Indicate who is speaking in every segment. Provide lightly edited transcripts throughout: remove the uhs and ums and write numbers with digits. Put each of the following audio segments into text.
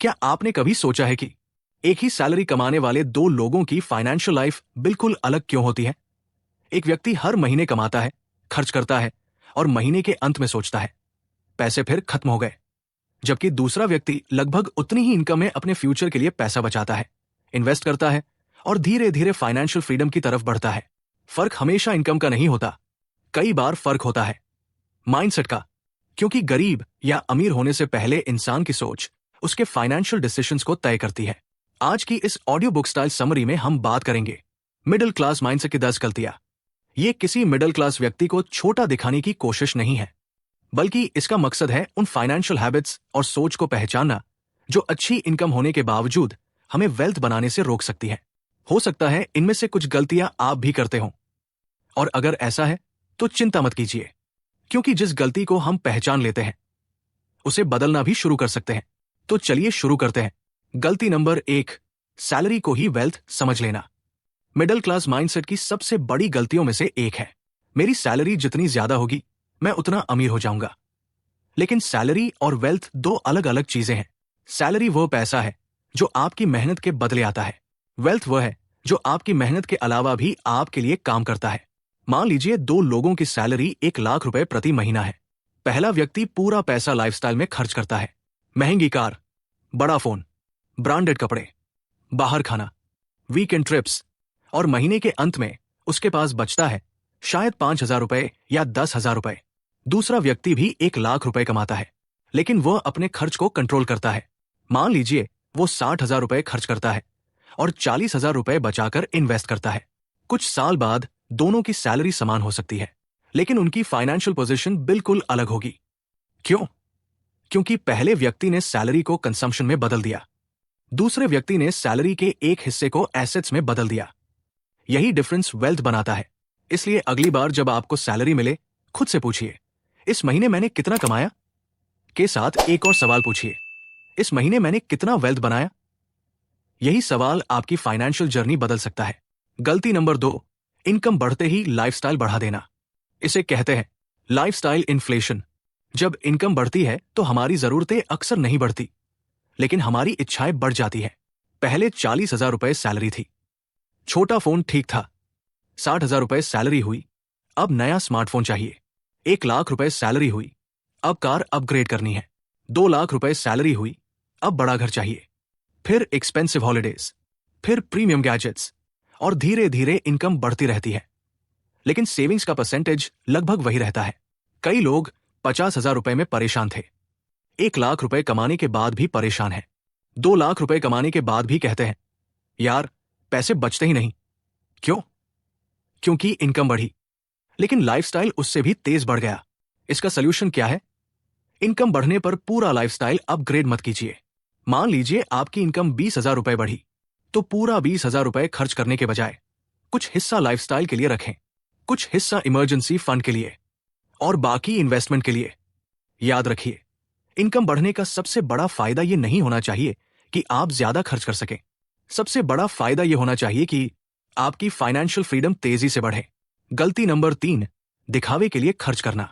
Speaker 1: क्या आपने कभी सोचा है कि एक ही सैलरी कमाने वाले दो लोगों की फाइनेंशियल लाइफ बिल्कुल अलग क्यों होती है? एक व्यक्ति हर महीने कमाता है, खर्च करता है और महीने के अंत में सोचता है, पैसे फिर खत्म हो गए। जबकि दूसरा व्यक्ति लगभग उतनी ही इनकम में अपने फ्यूचर के लिए पैसा बचाता है, इन्वेस्ट करता है और धीरे धीरे फाइनेंशियल फ्रीडम की तरफ बढ़ता है। फर्क हमेशा इनकम का नहीं होता, कई बार फर्क होता है माइंडसेट का। क्योंकि गरीब या अमीर होने से पहले इंसान की सोच उसके फाइनेंशियल डिसीजंस को तय करती है। आज की इस ऑडियो बुक स्टाइल समरी में हम बात करेंगे मिडिल क्लास माइंडसेट की 10 गलतियां। ये किसी मिडिल क्लास व्यक्ति को छोटा दिखाने की कोशिश नहीं है, बल्कि इसका मकसद है उन फाइनेंशियल हैबिट्स और सोच को पहचानना जो अच्छी इनकम होने के बावजूद हमें वेल्थ बनाने से रोक सकती है। हो सकता है इनमें से कुछ गलतियां आप भी करते हो, और अगर ऐसा है तो चिंता मत कीजिए, क्योंकि जिस गलती को हम पहचान लेते हैं उसे बदलना भी शुरू कर सकते हैं। तो चलिए शुरू करते हैं। गलती नंबर 1, सैलरी को ही वेल्थ समझ लेना। मिडिल क्लास माइंडसेट की सबसे बड़ी गलतियों में से एक है, मेरी सैलरी जितनी ज्यादा होगी मैं उतना अमीर हो जाऊंगा। लेकिन सैलरी और वेल्थ दो अलग अलग चीजें हैं। सैलरी वो पैसा है जो आपकी मेहनत के बदले आता है। वेल्थ वह है जो आपकी मेहनत के अलावा भी आपके लिए काम करता है। मान लीजिए दो लोगों की सैलरी 1 लाख रुपए प्रति महीना है। पहला व्यक्ति पूरा पैसा लाइफस्टाइल में खर्च करता है, महंगी कार, बड़ा फोन, ब्रांडेड कपड़े, बाहर खाना, वीकेंड ट्रिप्स, और महीने के अंत में उसके पास बचता है शायद 5,000 रुपए या 10,000 रुपए। दूसरा व्यक्ति भी 1 लाख रुपए कमाता है, लेकिन वह अपने खर्च को कंट्रोल करता है। मान लीजिए वो 60,000 रुपए खर्च करता है और 40,000 रुपए बचाकर इन्वेस्ट करता है। कुछ साल बाद दोनों की सैलरी समान हो सकती है, लेकिन उनकी फाइनेंशियल पोजीशन बिल्कुल अलग होगी। क्यों? क्योंकि पहले व्यक्ति ने सैलरी को कंजम्पशन में बदल दिया, दूसरे व्यक्ति ने सैलरी के एक हिस्से को एसेट्स में बदल दिया। यही डिफरेंस वेल्थ बनाता है। इसलिए अगली बार जब आपको सैलरी मिले, खुद से पूछिए, इस महीने मैंने कितना कमाया? के साथ एक और सवाल पूछिए, इस महीने मैंने कितना वेल्थ बनाया? यही सवाल आपकी फाइनेंशियल जर्नी बदल सकता है। गलती नंबर 2, इनकम बढ़ते ही लाइफस्टाइल बढ़ा देना। इसे कहते हैं लाइफस्टाइल इन्फ्लेशन। जब इनकम बढ़ती है तो हमारी जरूरतें अक्सर नहीं बढ़ती, लेकिन हमारी इच्छाएं बढ़ जाती हैं। पहले 40,000 रुपए सैलरी थी, छोटा फोन ठीक था। 60,000 रुपए सैलरी हुई, अब नया स्मार्टफोन चाहिए। 1 लाख रुपए सैलरी हुई, अब कार अपग्रेड करनी है। 2 लाख रुपए सैलरी हुई, अब बड़ा घर चाहिए। फिर एक्सपेंसिव हॉलिडेज, फिर प्रीमियम गैजेट्स, और धीरे धीरे इनकम बढ़ती रहती है, लेकिन सेविंग्स का परसेंटेज लगभग वही रहता है। कई लोग 50,000 रुपए में परेशान थे, 1 लाख रुपए कमाने के बाद भी परेशान हैं, 2 लाख रुपए कमाने के बाद भी कहते हैं, यार पैसे बचते ही नहीं। क्यों? क्योंकि इनकम बढ़ी, लेकिन लाइफस्टाइल उससे भी तेज बढ़ गया। इसका सलूशन क्या है? इनकम बढ़ने पर पूरा लाइफस्टाइल अपग्रेड मत कीजिए। मान लीजिए आपकी इनकम 20,000 रुपए बढ़ी, तो पूरा 20,000 रुपए खर्च करने के बजाय कुछ हिस्सा लाइफस्टाइल के लिए रखें, कुछ हिस्सा इमरजेंसी फंड के लिए और बाकी इन्वेस्टमेंट के लिए। याद रखिए, इनकम बढ़ने का सबसे बड़ा फायदा यह नहीं होना चाहिए कि आप ज्यादा खर्च कर सकें। सबसे बड़ा फायदा यह होना चाहिए कि आपकी फाइनेंशियल फ्रीडम तेजी से बढ़े। गलती नंबर 3, दिखावे के लिए खर्च करना।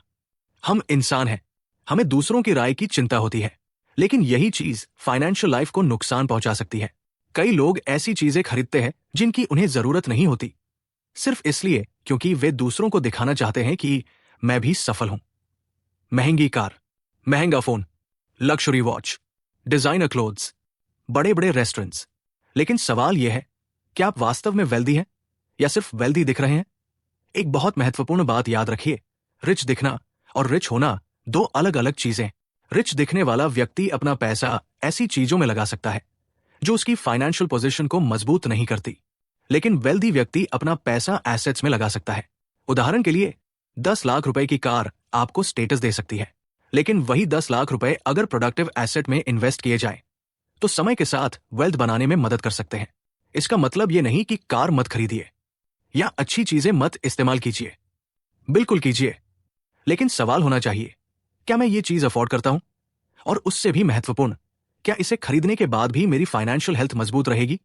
Speaker 1: हम इंसान हैं, हमें दूसरों की राय की चिंता होती है, लेकिन यही चीज फाइनेंशियल लाइफ को नुकसान पहुंचा सकती है। कई लोग ऐसी चीजें खरीदते हैं जिनकी उन्हें जरूरत नहीं होती, सिर्फ इसलिए क्योंकि वे दूसरों को दिखाना चाहते हैं कि मैं भी सफल हूं। महंगी कार, महंगा phone, luxury watch, designer clothes, बड़े बड़े रेस्टोरेंट्स। लेकिन सवाल यह है, क्या आप वास्तव में वेल्दी हैं या सिर्फ वेल्दी दिख रहे हैं? एक बहुत महत्वपूर्ण बात याद रखिए, रिच दिखना और रिच होना दो अलग अलग चीजें। रिच दिखने वाला व्यक्ति अपना पैसा ऐसी चीजों में लगा सकता है जो उसकी फाइनेंशियल पोजीशन को मजबूत नहीं करती, लेकिन वेल्दी व्यक्ति अपना पैसा एसेट्स में लगा सकता है। उदाहरण के लिए 10 लाख रुपए की कार आपको स्टेटस दे सकती है, लेकिन वही 10 लाख रुपए अगर प्रोडक्टिव एसेट में इन्वेस्ट किए जाए तो समय के साथ वेल्थ बनाने में मदद कर सकते हैं। इसका मतलब यह नहीं कि कार मत खरीदिए या अच्छी चीजें मत इस्तेमाल कीजिए, बिल्कुल कीजिए, लेकिन सवाल होना चाहिए, क्या मैं ये चीज अफोर्ड करता हूं? और उससे भी महत्वपूर्ण, क्या इसे खरीदने के बाद भी मेरी फाइनेंशियल हेल्थ मजबूत रहेगी?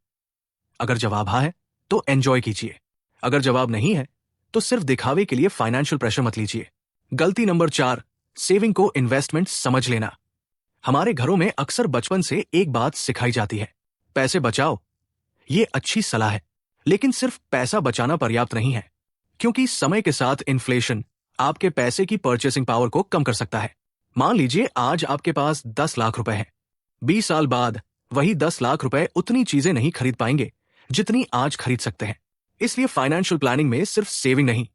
Speaker 1: अगर जवाब हाँ है तो एंजॉय कीजिए, अगर जवाब नहीं है तो सिर्फ दिखावे के लिए फाइनेंशियल प्रेशर मत लीजिए। गलती नंबर 4, सेविंग को इन्वेस्टमेंट समझ लेना। हमारे घरों में अक्सर बचपन से एक बात सिखाई जाती है, पैसे बचाओ। ये अच्छी सलाह है, लेकिन सिर्फ पैसा बचाना पर्याप्त नहीं है, क्योंकि समय के साथ इन्फ्लेशन आपके पैसे की परचेसिंग पावर को कम कर सकता है। मान लीजिए आज आपके पास 10 लाख रुपए हैं। 20 साल बाद वही 10 लाख रुपए उतनी चीजें नहीं खरीद पाएंगे जितनी आज खरीद सकते हैं। इसलिए फाइनेंशियल प्लानिंग में सिर्फ सेविंग नहीं,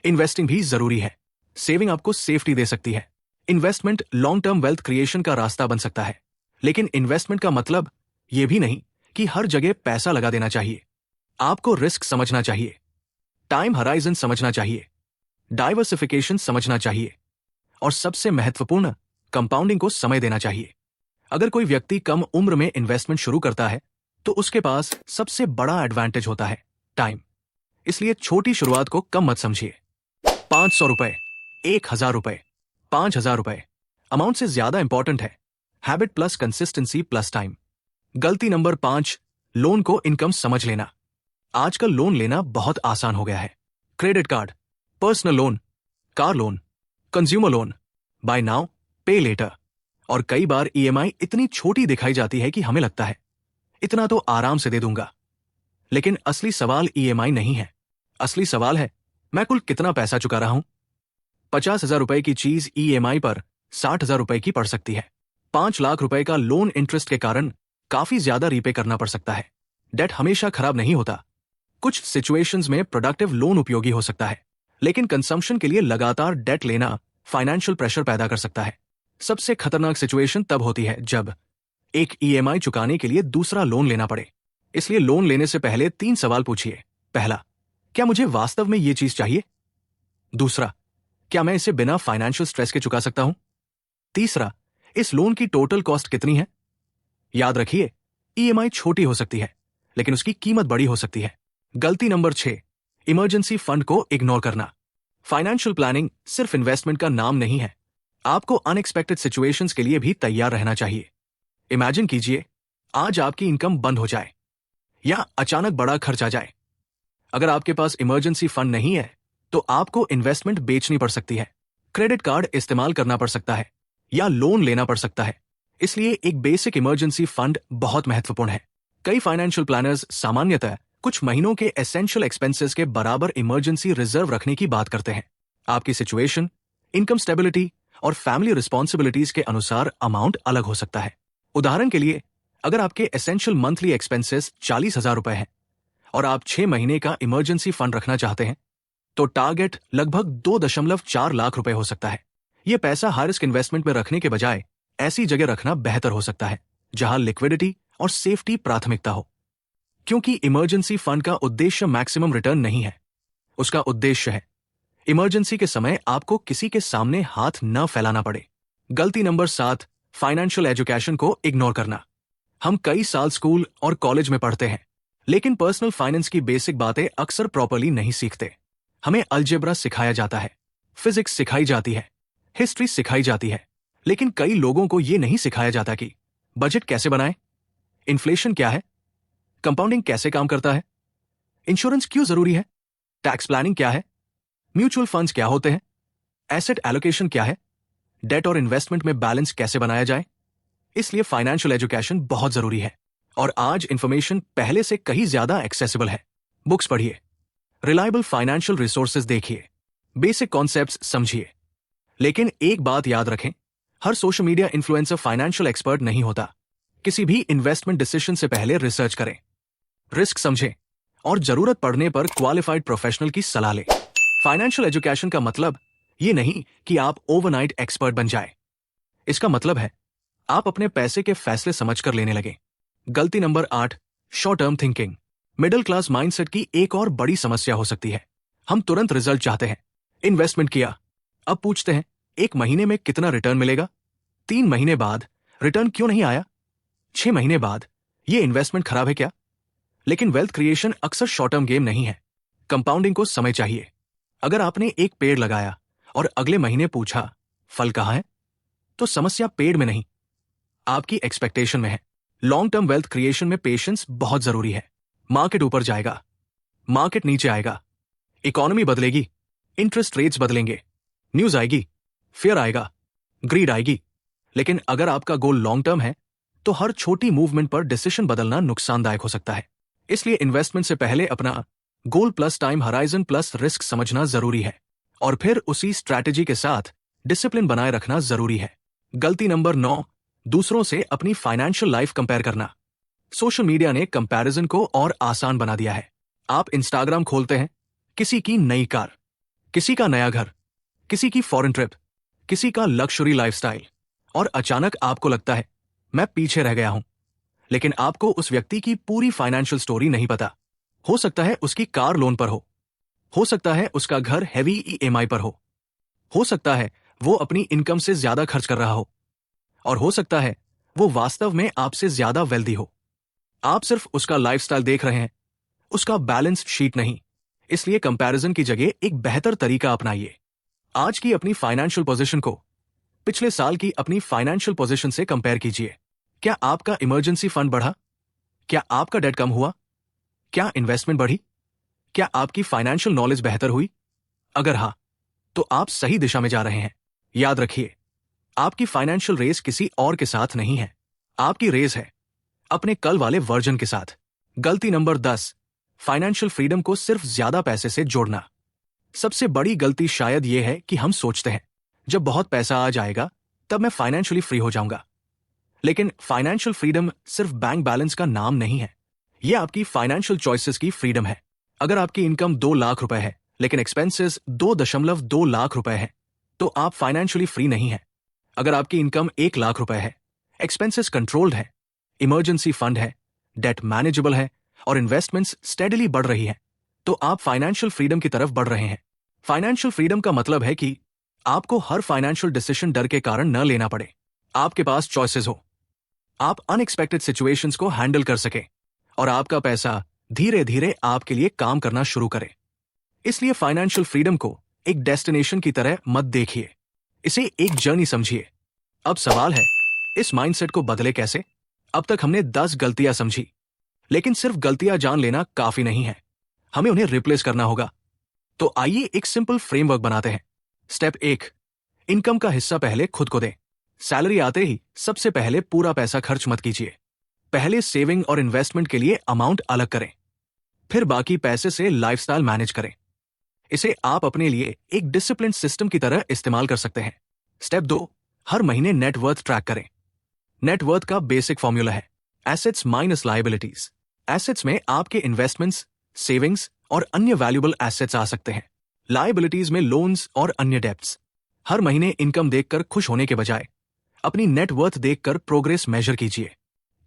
Speaker 1: इन्वेस्टिंग भी जरूरी है। सेविंग आपको सेफ्टी दे सकती है, investment long term wealth creation का रास्ता बन सकता है। लेकिन इन्वेस्टमेंट का मतलब यह भी नहीं कि हर जगह पैसा लगा देना चाहिए। आपको रिस्क समझना चाहिए, टाइम हराइजन समझना चाहिए, डाइवर्सिफिकेशन समझना चाहिए, और सबसे महत्वपूर्ण, कंपाउंडिंग को समय देना चाहिए। अगर कोई व्यक्ति कम उम्र में इन्वेस्टमेंट शुरू करता है तो उसके पास सबसे बड़ा एडवांटेज होता है, टाइम। इसलिए छोटी शुरुआत को कम मत समझिए। 500 रुपए, 1000 रुपए, 5000 रुपए अमाउंट से ज्यादा इंपॉर्टेंट है habit plus consistency plus time. गलती नंबर 5, लोन को इनकम समझ लेना। आजकल लोन लेना बहुत आसान हो गया है। Credit card, personal loan, car loan, consumer loan, buy now pay later, और कई बार ईएमआई इतनी छोटी दिखाई जाती है कि हमें लगता है इतना तो आराम से दे दूंगा। लेकिन असली सवाल ईएमआई नहीं है। असली सवाल है, मैं कुल कितना पैसा चुका रहा हूं। 50,000 रुपए की चीज ईएमआई पर 60,000 रुपए की पड़ सकती है। 5 लाख रुपए का लोन इंटरेस्ट के कारण काफी ज्यादा रीपे करना पड़ सकता है। डेट हमेशा खराब नहीं होता। कुछ सिचुएशंस में प्रोडक्टिव लोन उपयोगी हो सकता है, लेकिन कंजम्पशन के लिए लगातार डेट लेना फाइनेंशियल प्रेशर पैदा कर सकता है। सबसे खतरनाक सिचुएशन तब होती है जब एक ईएमआई चुकाने के लिए दूसरा लोन लेना पड़े। इसलिए लोन लेने से पहले 3 सवाल पूछिए। पहला, क्या मुझे वास्तव में ये चीज चाहिए? दूसरा, क्या मैं इसे बिना फाइनेंशियल स्ट्रेस के चुका सकता हूं? तीसरा, इस लोन की टोटल कॉस्ट कितनी है? याद रखिए, ईएमआई छोटी हो सकती है, लेकिन उसकी कीमत बड़ी हो सकती है। गलती नंबर 6, इमरजेंसी फंड को इग्नोर करना। फाइनेंशियल प्लानिंग सिर्फ इन्वेस्टमेंट का नाम नहीं है। आपको अनएक्सपेक्टेड सिचुएशंस के लिए भी तैयार रहना चाहिए। इमेजिन कीजिए, आज आपकी इनकम बंद हो जाए या अचानक बड़ा खर्च आ जाए। अगर आपके पास इमरजेंसी फंड नहीं है तो आपको इन्वेस्टमेंट बेचनी पड़ सकती है, क्रेडिट कार्ड इस्तेमाल करना पड़ सकता है, या लोन लेना पड़ सकता है। इसलिए एक बेसिक इमरजेंसी फंड बहुत महत्वपूर्ण है। कई फाइनेंशियल प्लानर्स सामान्यतः कुछ महीनों के एसेंशियल एक्सपेंसेस के बराबर इमरजेंसी रिजर्व रखने की बात करते हैं। आपकी सिचुएशन, इनकम स्टेबिलिटी और फैमिली रिस्पॉन्सिबिलिटीज के अनुसार अमाउंट अलग हो सकता है। उदाहरण के लिए, अगर आपके एसेंशियल मंथली एक्सपेंसेस 40,000 रुपए हैं और आप 6 महीने का इमरजेंसी फंड रखना चाहते हैं, तो टारगेट लगभग 2.4 लाख रुपए हो सकता है। यह पैसा हाई रिस्क इन्वेस्टमेंट में रखने के बजाय ऐसी जगह रखना बेहतर हो सकता है जहां लिक्विडिटी और सेफ्टी प्राथमिकता हो। क्योंकि इमरजेंसी फंड का उद्देश्य मैक्सिमम रिटर्न नहीं है, उसका उद्देश्य है इमरजेंसी के समय आपको किसी के सामने हाथ न फैलाना पड़े। गलती नंबर 7, फाइनेंशियल एजुकेशन को इग्नोर करना। हम कई साल स्कूल और कॉलेज में पढ़ते हैं, लेकिन पर्सनल फाइनेंस की बेसिक बातें अक्सर प्रॉपर्ली नहीं सीखते। हमें अलजेब्रा सिखाया जाता है, फिजिक्स सिखाई जाती है, हिस्ट्री सिखाई जाती है, लेकिन कई लोगों को यह नहीं सिखाया जाता कि बजट कैसे बनाएं, इन्फ्लेशन क्या है, कंपाउंडिंग कैसे काम करता है, इंश्योरेंस क्यों जरूरी है, टैक्स प्लानिंग क्या है, म्यूचुअल फंड्स क्या होते हैं, एसेट एलोकेशन क्या है, डेट और इन्वेस्टमेंट में बैलेंस कैसे बनाया जाए। इसलिए फाइनेंशियल एजुकेशन बहुत जरूरी है, और आज इंफॉर्मेशन पहले से कहीं ज्यादा एक्सेसिबल है। बुक्स पढ़िए, रिलायबल फाइनेंशियल रिसोर्सेज देखिए, बेसिक कॉन्सेप्ट्स समझिए। लेकिन एक बात याद रखें, हर social media influencer financial expert नहीं होता। किसी भी इन्वेस्टमेंट डिसीजन से पहले रिसर्च करें, रिस्क समझें, और जरूरत पड़ने पर क्वालिफाइड प्रोफेशनल की सलाह लें। फाइनेंशियल एजुकेशन का मतलब ये नहीं कि आप ओवरनाइट एक्सपर्ट बन जाए। इसका मतलब है आप अपने पैसे के फैसले समझकर लेने लगे। गलती number 8, short term thinking. Middle class mindset की एक और बड़ी समस्या हो सकती है, हम तुरंत रिजल्ट चाहते हैं। इन्वेस्टमेंट किया, अब पूछते हैं 1 महीने में कितना रिटर्न मिलेगा, 3 महीने बाद रिटर्न क्यों नहीं आया, 6 महीने बाद ये इन्वेस्टमेंट खराब है क्या। लेकिन वेल्थ क्रिएशन अक्सर शॉर्ट टर्म गेम नहीं है। कंपाउंडिंग को समय चाहिए। अगर आपने एक पेड़ लगाया और अगले महीने पूछा फल कहां है, तो समस्या पेड़ में नहीं, आपकी एक्सपेक्टेशन में है। लॉन्ग टर्म वेल्थ क्रिएशन में पेशेंस बहुत जरूरी है। मार्केट ऊपर जाएगा, मार्केट नीचे आएगा, इकोनॉमी बदलेगी, इंटरेस्ट रेट्स बदलेंगे, न्यूज आएगी, फियर आएगा, ग्रीड आएगी, लेकिन अगर आपका गोल लॉन्ग टर्म है तो हर छोटी मूवमेंट पर डिसीजन बदलना नुकसानदायक हो सकता है। इसलिए इन्वेस्टमेंट से पहले अपना goal plus time horizon plus risk समझना जरूरी है और फिर उसी स्ट्रैटेजी के साथ डिसिप्लिन बनाए रखना जरूरी है। गलती नंबर 9, दूसरों से अपनी फाइनेंशियल लाइफ कंपेयर करना। सोशल मीडिया ने कंपैरिजन को और आसान बना दिया है। आप इंस्टाग्राम खोलते हैं, किसी की नई कार, किसी का नया घर, किसी की फॉरेन ट्रिप, किसी का लग्जरी लाइफस्टाइल, और अचानक आपको लगता है मैं पीछे रह गया हूं। लेकिन आपको उस व्यक्ति की पूरी फाइनेंशियल स्टोरी नहीं पता। हो सकता है उसकी कार लोन पर हो सकता है उसका घर हेवी ईएमआई पर हो सकता है वो अपनी इनकम से ज्यादा खर्च कर रहा और हो सकता है वो वास्तव में आपसे ज्यादा वेल्दी हो। आप सिर्फ उसका लाइफस्टाइल देख रहे हैं, उसका बैलेंस शीट नहीं। इसलिए कंपैरिजन की जगह एक बेहतर तरीका अपनाइए। आज की अपनी फाइनेंशियल पोजीशन को पिछले साल की अपनी फाइनेंशियल पोजीशन से कंपेयर कीजिए। क्या आपका इमरजेंसी फंड बढ़ा? क्या आपका डेट कम हुआ? क्या इन्वेस्टमेंट बढ़ी? क्या आपकी फाइनेंशियल नॉलेज बेहतर हुई? अगर हाँ, तो आप सही दिशा में जा रहे हैं। याद रखिए, आपकी फाइनेंशियल रेस किसी और के साथ नहीं है, आपकी रेस है अपने कल वाले वर्जन के साथ। गलती नंबर 10, फाइनेंशियल फ्रीडम को सिर्फ ज्यादा पैसे से जोड़ना। सबसे बड़ी गलती शायद यह है कि हम सोचते हैं जब बहुत पैसा आ जाएगा तब मैं फाइनेंशियली फ्री हो जाऊंगा। लेकिन फाइनेंशियल फ्रीडम सिर्फ बैंक बैलेंस का नाम नहीं है, यह आपकी फाइनेंशियल चॉइसेस की फ्रीडम है। अगर आपकी इनकम 2 लाख रुपए है लेकिन एक्सपेंसेस 2.2 लाख रुपए है तो आप फाइनेंशियली फ्री नहीं है। अगर आपकी इनकम 1 लाख रुपए है, एक्सपेंसेस कंट्रोल्ड है, इमरजेंसी फंड है, डेट मैनेजेबल है और इन्वेस्टमेंट्स स्टेडीली बढ़ रही है, तो आप फाइनेंशियल फ्रीडम की तरफ बढ़ रहे हैं। फाइनेंशियल फ्रीडम का मतलब है कि आपको हर फाइनेंशियल डिसीजन डर के कारण न लेना पड़े। आपके पास चॉइसेस हो, आप अनएक्सपेक्टेड सिचुएशंस को हैंडल कर सके और आपका पैसा धीरे धीरे आपके लिए काम करना शुरू करे। इसलिए फाइनेंशियल फ्रीडम को एक डेस्टिनेशन की तरह मत देखिए, इसे एक जर्नी समझिए। अब सवाल है, इस माइंडसेट को बदले कैसे? अब तक हमने 10 गलतियां समझी, लेकिन सिर्फ गलतियां जान लेना काफी नहीं है, हमें उन्हें रिप्लेस करना होगा। तो आइए एक सिंपल फ्रेमवर्क बनाते हैं। स्टेप 1, इनकम का हिस्सा पहले खुद को दें। सैलरी आते ही सबसे पहले पूरा पैसा खर्च मत कीजिए। पहले सेविंग और इन्वेस्टमेंट के लिए अमाउंट अलग करें, फिर बाकी पैसे से लाइफस्टाइल मैनेज करें। इसे आप अपने लिए एक डिसिप्लिन सिस्टम की तरह इस्तेमाल कर सकते हैं। स्टेप 2, हर महीने नेटवर्थ ट्रैक करें। नेटवर्थ का बेसिक फॉर्मूला है एसेट्स माइनस लायबिलिटीज। एसेट्स में आपके इन्वेस्टमेंट्स, सेविंग्स और अन्य वैल्यूएबल एसेट्स आ सकते हैं। लायबिलिटीज में लोन्स और अन्य डेब्ट्स। हर महीने इनकम देखकर खुश होने के बजाय अपनी नेटवर्थ देखकर प्रोग्रेस मेजर कीजिए,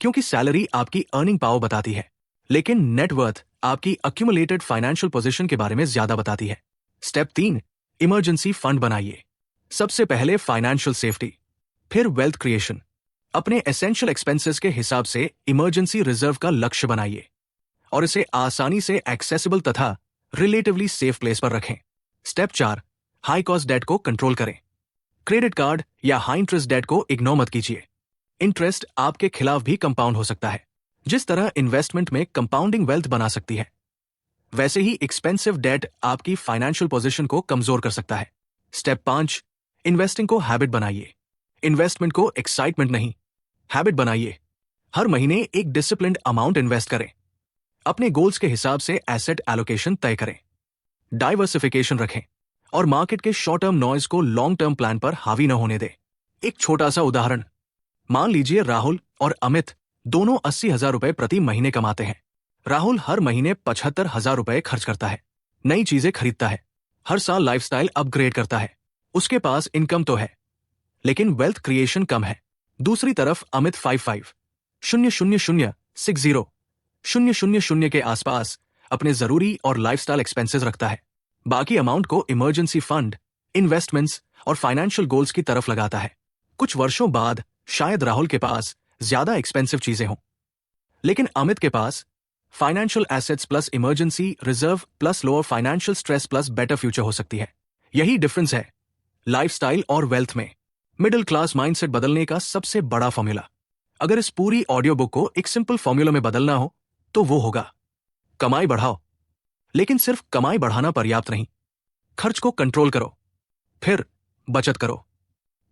Speaker 1: क्योंकि सैलरी आपकी अर्निंग पावर बताती है, लेकिन नेटवर्थ आपकी अक्यूमुलेटेड फाइनेंशियल पोजीशन के बारे में ज्यादा बताती है। स्टेप 3, इमरजेंसी फंड बनाइए। सबसे पहले फाइनेंशियल सेफ्टी, फिर वेल्थ क्रिएशन। अपने एसेंशियल एक्सपेंसेस के हिसाब से इमरजेंसी रिजर्व का लक्ष्य बनाइए और इसे आसानी से एक्सेसिबल तथा रिलेटिवली सेफ प्लेस पर रखें। स्टेप 4, हाई कॉस्ट डेट को कंट्रोल करें। क्रेडिट कार्ड या हाई इंटरेस्ट डेट को इग्नोर मत कीजिए। इंटरेस्ट आपके खिलाफ भी कंपाउंड हो सकता है। जिस तरह इन्वेस्टमेंट में कंपाउंडिंग वेल्थ बना सकती है, वैसे ही एक्सपेंसिव डेट आपकी फाइनेंशियल पोजीशन को कमजोर कर सकता है। स्टेप 5, इन्वेस्टिंग को हैबिट बनाइए। इन्वेस्टमेंट को एक्साइटमेंट नहीं, हैबिट बनाइए। हर महीने एक डिसिप्लिन्ड अमाउंट इन्वेस्ट करें। अपने गोल्स के हिसाब से एसेट एलोकेशन तय करें, डाइवर्सिफिकेशन रखें और मार्केट के शॉर्ट टर्म नॉइज को लॉन्ग टर्म प्लान पर हावी न होने दें। एक छोटा सा उदाहरण, मान लीजिए राहुल और अमित दोनों 80,000 रुपए प्रति महीने कमाते हैं। राहुल हर महीने 75,000 रुपए खर्च करता है, नई चीजें खरीदता है, हर साल लाइफस्टाइल अपग्रेड करता है। उसके पास इनकम तो है, लेकिन वेल्थ क्रिएशन कम है। दूसरी तरफ अमित 55,000,60,000 के आसपास अपने जरूरी और लाइफस्टाइल एक्सपेंसेस रखता है। बाकी अमाउंट को इमरजेंसी फंड, इन्वेस्टमेंट्स और फाइनेंशियल गोल्स की तरफ लगाता है। कुछ वर्षों बाद शायद राहुल के पास ज्यादा एक्सपेंसिव चीजें हों, लेकिन अमित के पास financial assets plus emergency reserve plus lower financial stress plus better future हो सकती है। यही डिफरेंस है लाइफस्टाइल और वेल्थ में। मिडिल क्लास माइंडसेट बदलने का सबसे बड़ा फॉर्मूला, अगर इस पूरी ऑडियो बुक को एक सिंपल फॉर्मूला में बदलना हो तो वो होगा, कमाई बढ़ाओ, लेकिन सिर्फ कमाई बढ़ाना पर्याप्त नहीं। खर्च को कंट्रोल करो, फिर बचत करो,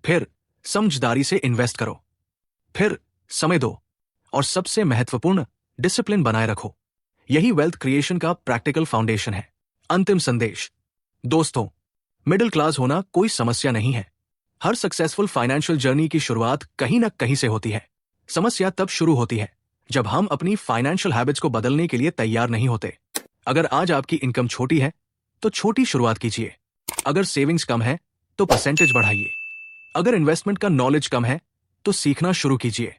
Speaker 1: फिर समझदारी से इन्वेस्ट करो, फिर समय दो, और सबसे महत्वपूर्ण, डिसिप्लिन बनाए रखो। यही वेल्थ क्रिएशन का प्रैक्टिकल फाउंडेशन है। अंतिम संदेश, दोस्तों, मिडिल क्लास होना कोई समस्या नहीं है। हर सक्सेसफुल फाइनेंशियल जर्नी की शुरुआत कहीं ना कहीं से होती है। समस्या तब शुरू होती है जब हम अपनी फाइनेंशियल हैबिट्स को बदलने के लिए तैयार नहीं होते। अगर आज आपकी इनकम छोटी है तो छोटी शुरुआत कीजिए। अगर सेविंग्स कम है तो परसेंटेज बढ़ाइए। अगर इन्वेस्टमेंट का नॉलेज कम है तो सीखना शुरू कीजिए।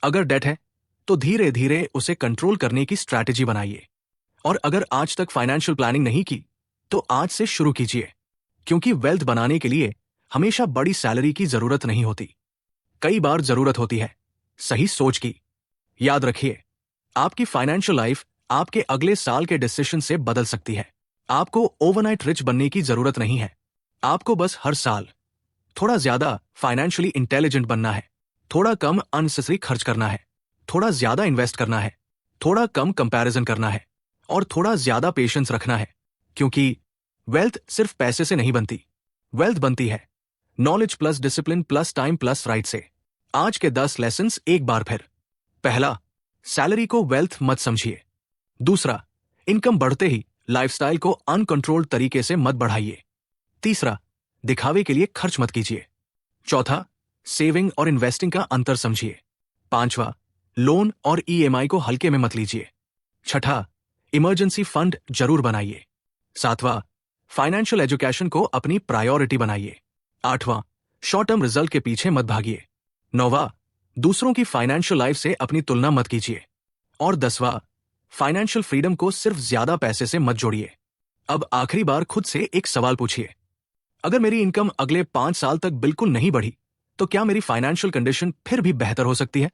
Speaker 1: अगर डेट है तो धीरे धीरे उसे कंट्रोल करने की स्ट्रैटेजी बनाइए। और अगर आज तक फाइनेंशियल प्लानिंग नहीं की तो आज से शुरू कीजिए, क्योंकि वेल्थ बनाने के लिए हमेशा बड़ी सैलरी की जरूरत नहीं होती। कई बार जरूरत होती है सही सोच की। याद रखिए, आपकी फाइनेंशियल लाइफ आपके अगले साल के डिसीजन से बदल सकती है। आपको ओवरनाइट रिच बनने की जरूरत नहीं है। आपको बस हर साल थोड़ा ज्यादा फाइनेंशियली इंटेलिजेंट बनना है, थोड़ा कम अननेसेसरी खर्च करना है, थोड़ा ज्यादा इन्वेस्ट करना है, थोड़ा कम कंपैरिजन करना है, और थोड़ा ज्यादा पेशेंस रखना है। क्योंकि वेल्थ सिर्फ पैसे से नहीं बनती, वेल्थ बनती है knowledge plus discipline plus time plus right से। आज के 10 लेसन्स एक बार फिर। पहला, सैलरी को वेल्थ मत समझिए। दूसरा, इनकम बढ़ते ही लाइफस्टाइल को अनकंट्रोल्ड तरीके से मत बढ़ाइए। तीसरा, दिखावे के लिए खर्च मत कीजिए। चौथा, सेविंग और इन्वेस्टिंग का अंतर समझिए। पांचवा, लोन और ईएमआई को हल्के में मत लीजिए। छठा, इमरजेंसी फंड जरूर बनाइए। सातवां, फाइनेंशियल एजुकेशन को अपनी प्रायोरिटी बनाइए। आठवां, शॉर्ट टर्म रिजल्ट के पीछे मत भागिए। नौवां, दूसरों की फाइनेंशियल लाइफ से अपनी तुलना मत कीजिए। और 10वां, फाइनेंशियल फ्रीडम को सिर्फ ज्यादा पैसे से मत जोड़िए। अब आखिरी बार खुद से एक सवाल पूछिए, अगर मेरी इनकम अगले 5 साल तक बिल्कुल नहीं बढ़ी तो क्या मेरी फाइनेंशियल कंडीशन फिर भी बेहतर हो सकती है?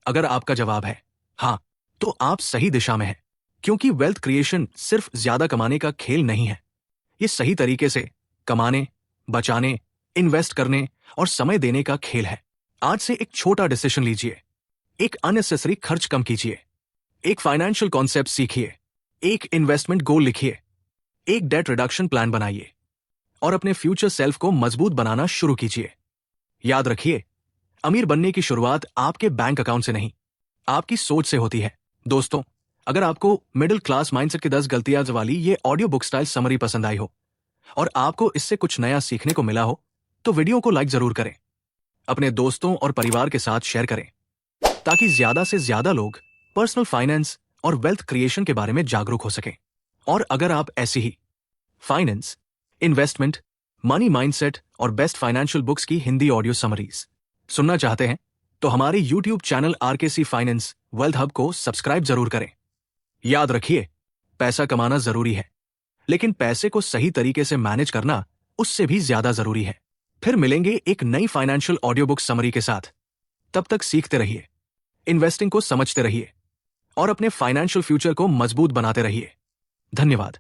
Speaker 1: अगर आपका जवाब है हाँ, तो आप सही दिशा में हैं। क्योंकि वेल्थ क्रिएशन सिर्फ ज्यादा कमाने का खेल नहीं है, ये सही तरीके से कमाने, बचाने, इन्वेस्ट करने और समय देने का खेल है। आज से एक छोटा डिसीजन लीजिए, एक अननेसेसरी खर्च कम कीजिए, एक फाइनेंशियल कॉन्सेप्ट सीखिए, एक इन्वेस्टमेंट गोल लिखिए, एक डेट रिडक्शन प्लान बनाइए और अपने फ्यूचर सेल्फ को मजबूत बनाना शुरू कीजिए। याद रखिए, अमीर बनने की शुरुआत आपके बैंक अकाउंट से नहीं, आपकी सोच से होती है। दोस्तों, अगर आपको मिडिल क्लास माइंडसेट की 10 गलतियां वाली ये ऑडियो बुक स्टाइल समरी पसंद आई हो और आपको इससे कुछ नया सीखने को मिला हो तो वीडियो को लाइक जरूर करें, अपने दोस्तों और परिवार के साथ शेयर करें, ताकि ज्यादा से ज्यादा लोग पर्सनल फाइनेंस और वेल्थ क्रिएशन के बारे में जागरूक हो सकें। और अगर आप ऐसी ही फाइनेंस, इन्वेस्टमेंट, मनी माइंडसेट और बेस्ट फाइनेंशियल बुक्स की हिंदी ऑडियो समरीज सुनना चाहते हैं तो हमारे YouTube channel RKC finance wealth hub को सब्सक्राइब जरूर करें। याद रखिए, पैसा कमाना जरूरी है, लेकिन पैसे को सही तरीके से मैनेज करना उससे भी ज्यादा जरूरी है। फिर मिलेंगे एक नई फाइनेंशियल ऑडियो बुक समरी के साथ। तब तक सीखते रहिए, इन्वेस्टिंग को समझते रहिए और अपने फाइनेंशियल फ्यूचर को मजबूत बनाते रहिए। धन्यवाद।